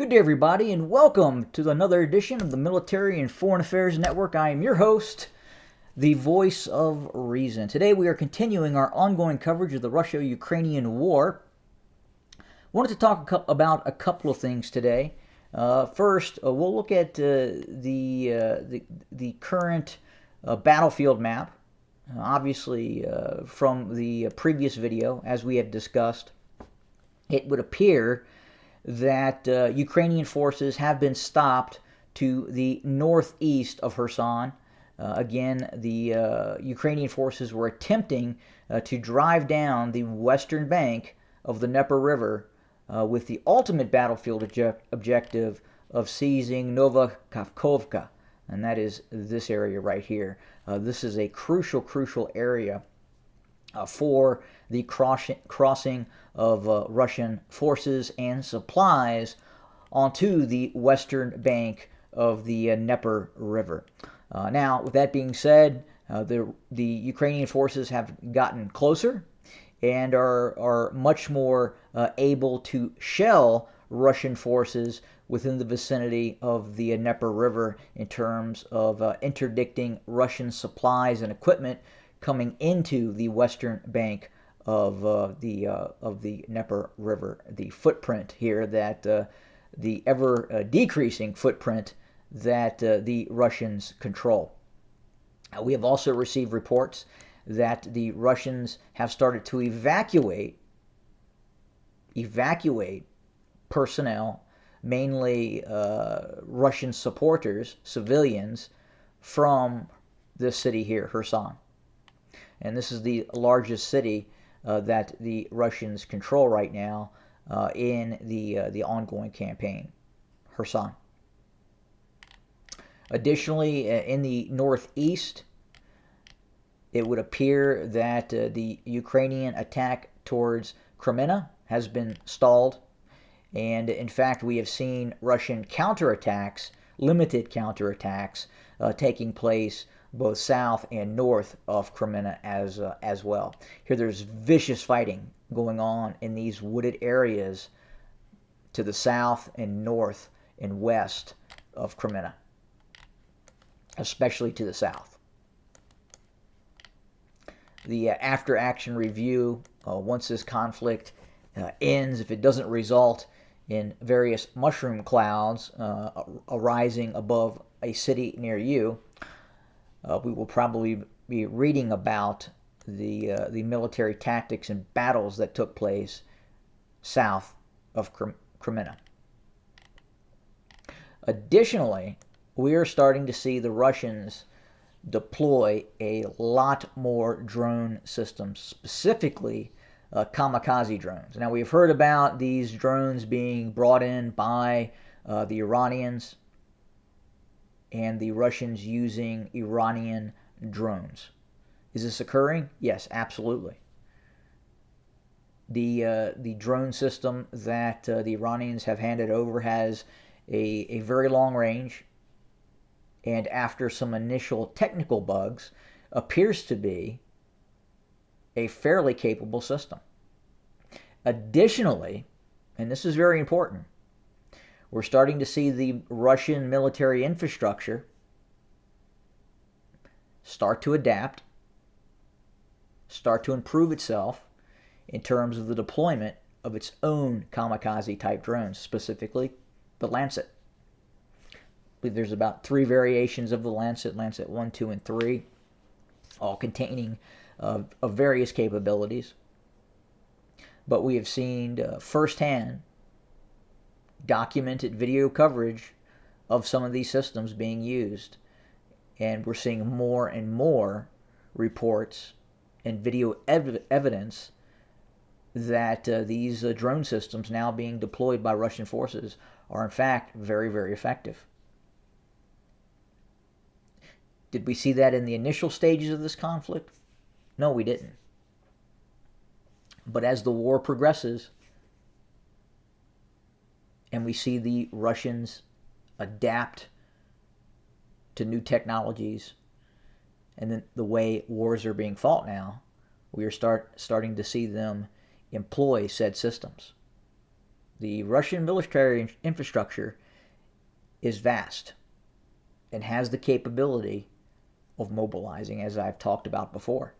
Good day, everybody, and welcome to another edition of the Military and Foreign Affairs Network. I am your host, the voice of reason. Today, we are continuing our ongoing coverage of the Russia-Ukrainian war. Wanted to talk about a couple of things today. First, we'll look at the current battlefield map. Obviously, from the previous video, as we had discussed, it would appear that Ukrainian forces have been stopped to the northeast of Kherson. Again, the Ukrainian forces were attempting to drive down the western bank of the Dnieper River with the ultimate battlefield objective of seizing Novokhovka, and that is this area right here. This is a crucial area for the crossing of Russian forces and supplies onto the western bank of the Dnieper River. Now, with that being said, the Ukrainian forces have gotten closer and are much more able to shell Russian forces within the vicinity of the Dnieper River in terms of interdicting Russian supplies and equipment coming into the western bank of the Dnieper River. The footprint here that the ever decreasing footprint that the Russians control. We have also received reports that the Russians have started to evacuate personnel, mainly Russian supporters, civilians, from the city here, Kherson. And this is the largest city that the Russians control right now in the ongoing campaign, Kherson. Additionally, in the northeast, it would appear that the Ukrainian attack towards Crimea has been stalled. And in fact, we have seen Russian counterattacks, limited counterattacks, taking place both south and north of Crimea as well. Here there's vicious fighting going on in these wooded areas to the south and north and west of Crimea, especially to the south. The after-action review, once this conflict ends, if it doesn't result in various mushroom clouds arising above a city near you, we will probably be reading about the military tactics and battles that took place south of Crimea. Additionally, we are starting to see the Russians deploy a lot more drone systems, specifically kamikaze drones. Now, we've heard about these drones being brought in by the Iranians, and the Russians using Iranian drones. Is this occurring? Yes, absolutely. The drone system that the Iranians have handed over has a very long range, and after some initial technical bugs, appears to be a fairly capable system. Additionally, and this is very important, we're starting to see the Russian military infrastructure start to adapt, start to improve itself in terms of the deployment of its own kamikaze-type drones, specifically the Lancet. I believe there's about 3 variations of the Lancet, Lancet 1, 2, and 3, all containing of various capabilities. But we have seen firsthand documented video coverage of some of these systems being used, and we're seeing more and more reports and video evidence that these drone systems now being deployed by Russian forces are in fact very effective. Did we see that in the initial stages of this conflict? No, we didn't. But as the war progresses, and we see the Russians adapt to new technologies and then the way wars are being fought now, we are starting to see them employ said systems. The Russian military infrastructure is vast and has the capability of mobilizing, as I've talked about before.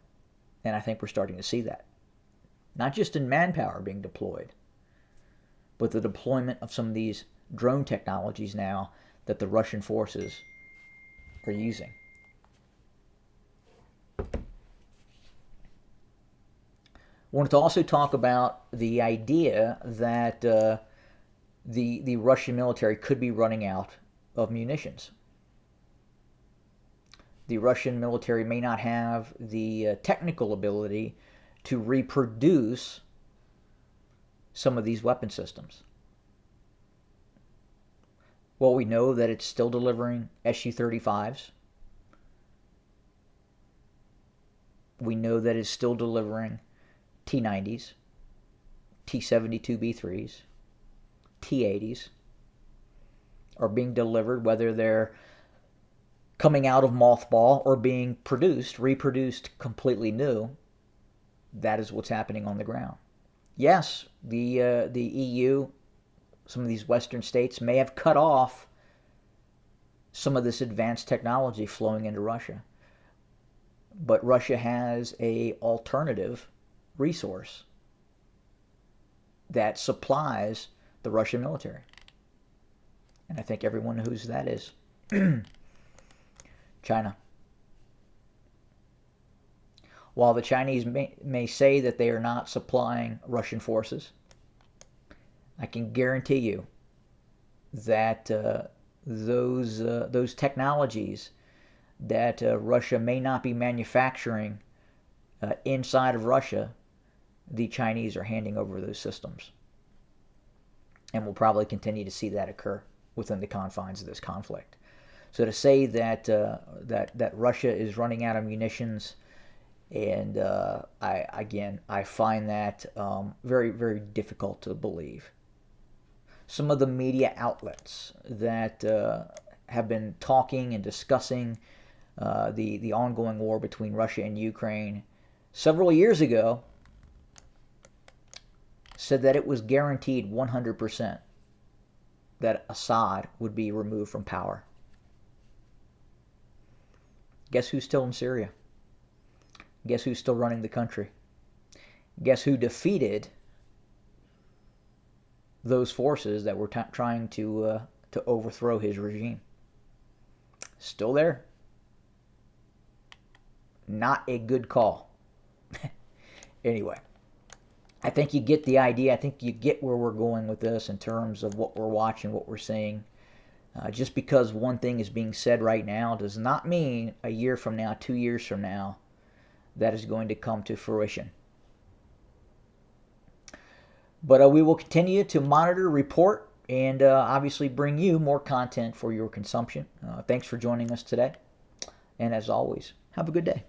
And I think we're starting to see that. Not just in manpower being deployed, but the deployment of some of these drone technologies now that the Russian forces are using. I wanted to also talk about the idea that the Russian military could be running out of munitions. The Russian military may not have the technical ability to reproduce some of these weapon systems. Well, we know that it's still delivering Su-35s. We know that it's still delivering T-90s, T-72B3s, T-80s are being delivered, whether they're coming out of mothball or being reproduced completely new. That is what's happening on the ground. Yes, the EU, some of these Western states may have cut off some of this advanced technology flowing into Russia. But Russia has an alternative resource that supplies the Russian military. And I think everyone knows who that is. China. While the Chinese may say that they are not supplying Russian forces, I can guarantee you that those technologies that Russia may not be manufacturing inside of Russia, the Chinese are handing over those systems. And we'll probably continue to see that occur within the confines of this conflict. So to say that that Russia is running out of munitions, and I find that very, very difficult to believe. Some of the media outlets that have been talking and discussing the ongoing war between Russia and Ukraine several years ago said that it was guaranteed 100% that Assad would be removed from power. Guess who's still in Syria? Guess who's still running the country? Guess who defeated those forces that were trying to overthrow his regime? Still there. Not a good call. Anyway, I think you get the idea. I think you get where we're going with this in terms of what we're watching, what we're seeing. Just because one thing is being said right now does not mean a year from now, 2 years from now, that is going to come to fruition. But we will continue to monitor, report, and obviously bring you more content for your consumption. Thanks for joining us today. And as always, have a good day.